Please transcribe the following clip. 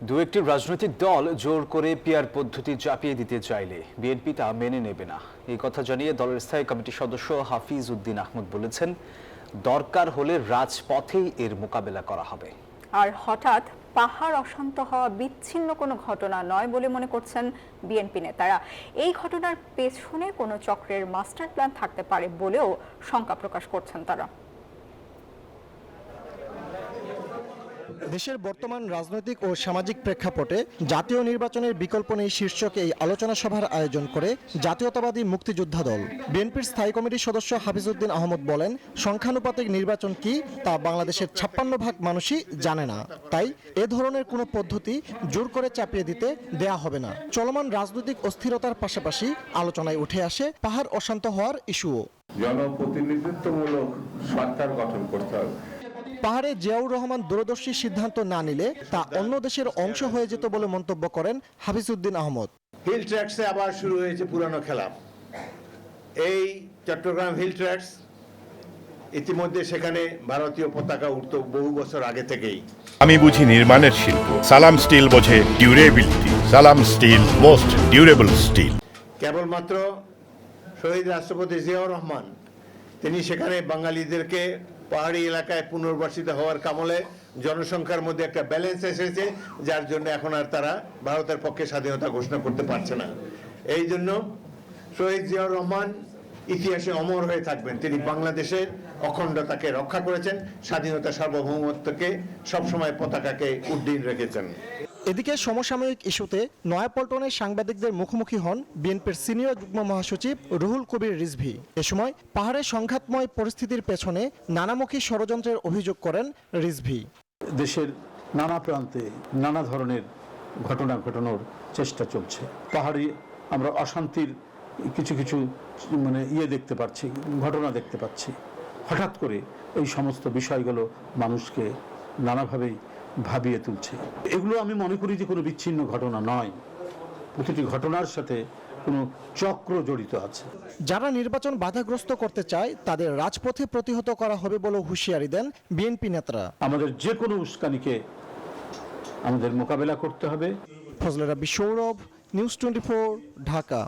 দু একটি রাজনৈতিক দল জোর করে পিআর পদ্ধতি চাপিয়ে দিতে চাইলে বিএনপি তা মেনে নেবে না। এই কথা জানিয়ে দলের স্থায়ী কমিটির সদস্য হাফিজ উদ্দিন আহমদ বলেছেন, দরকার হলে রাজপথেই এর মোকাবেলা করা হবে। আর হঠাৎ পাহাড় অশান্ত হওয়া বিচ্ছিন্ন কোনো ঘটনা নয় বলে মনে করছেন বিএনপি নেতারা। এই ঘটনার পেছনে কোনো চক্রের মাস্টার প্ল্যান থাকতে পারে বলেও শঙ্কা প্রকাশ করছেন তারা। দেশের বর্তমান রাজনৈতিক ও সামাজিক প্রেক্ষাপটে জাতীয় নির্বাচনের বিকল্প নেই শীর্ষক এই আলোচনা সভার আয়োজন করে জাতীয়তাবাদী মুক্তিযোদ্ধা দল। বিএনপির স্থায়ী কমিটির সদস্য হাফিজ উদ্দিন আহমদ বলেন, সংখ্যানুপাতিক নির্বাচন কি তা বাংলাদেশের 56% মানুষই জানে না। তাই এ ধরনের কোনো পদ্ধতি জোর করে চাপিয়ে দিতে দেয়া হবে না। চলমান রাজনৈতিক অস্থিরতার পাশাপাশি আলোচনায় উঠে আসে পাহাড় অশান্ত হওয়ার ইস্যুও। জনপ্রতিনিধিত্বমূলক সরকার গঠন করতে হবে। পাহাড়ে জিয়াউর রহমান দূরদর্শী সিদ্ধান্ত না নিলে তা অন্য দেশের অংশ হয়ে যেত বলে মন্তব্য করেন হাফিজ উদ্দিন আহমদ। হিল ট্র্যাক্সে আবার শুরু হয়েছে পুরানো খেলা। এই চট্টগ্রাম হিল ট্র্যাক্স ইতিমধ্যে সেখানে ভারতীয় পতাকা উঠত বহু বছর আগে থেকেই। আমি বুঝি নির্মাণের শিল্প, সালাম স্টিল বোঝে ডিউরেবিলিটি। সালাম স্টিল, মোস্ট ডিউরেবল স্টিল। কেবলমাত্র শহীদ রাষ্ট্রপতি জিয়াউর রহমান তিনি সেখানে বাঙালিদেরকে পাহাড়ি এলাকায় পুনর্বাসিত হওয়ার কামলে জনসংখ্যার মধ্যে একটা ব্যালেন্স এসেছে, যার জন্য এখন আর তারা ভারতের পক্ষে স্বাধীনতা ঘোষণা করতে পারছে না। এই জন্য শহীদ জিয়াউর রহমান ইতিহাসে অমর হয়ে থাকবেন। তিনি বাংলাদেশের অখণ্ডতাকে রক্ষা করেছেন, স্বাধীনতা সার্বভৌমত্বকে সবসময় পতাকাকে উড্ডীন রেখেছেন। এদিকে সমসাময়িক ইস্যুতে নয়াপল্টনে সাংবাদিকদের মুখোমুখি হন বিএনপির সিনিয়র যুগ্ম মহাসচিব রুহুল কবির রিজভী। এ সময় পাহাড়ের সংঘাতময় পরিস্থিতির পেছনে নানামুখী ষড়যন্ত্রের অভিযোগ করেন রিজভী। দেশের নানা প্রান্তে নানা ধরনের ঘটনা ঘটানোর চেষ্টা চলছে। পাহাড়ে আমরা অশান্তির কিছু কিছু দেখতে পাচ্ছি, ঘটনা দেখতে পাচ্ছি। হঠাৎ করে এই সমস্ত বিষয়গুলো মানুষকে নানাভাবেই ভাবিয়ে তুলছে। এগুলো আমি মনে করি যে কোনো বিচ্ছিন্ন ঘটনা নয়, প্রতিটি ঘটনার সাথে কোনো চক্র জড়িত আছে। যারা নির্বাচন বাধাগ্রস্ত করতে চায় তাদের রাজপথে প্রতিহত করা হবে বলে হুঁশিয়ারি দেন বিএনপি নেতারা। আমাদের যে কোনো উস্কানিকে আমাদের মোকাবেলা করতে হবে। ফজলে রাব্বি সৌরভ, নিউজ 24, ঢাকা।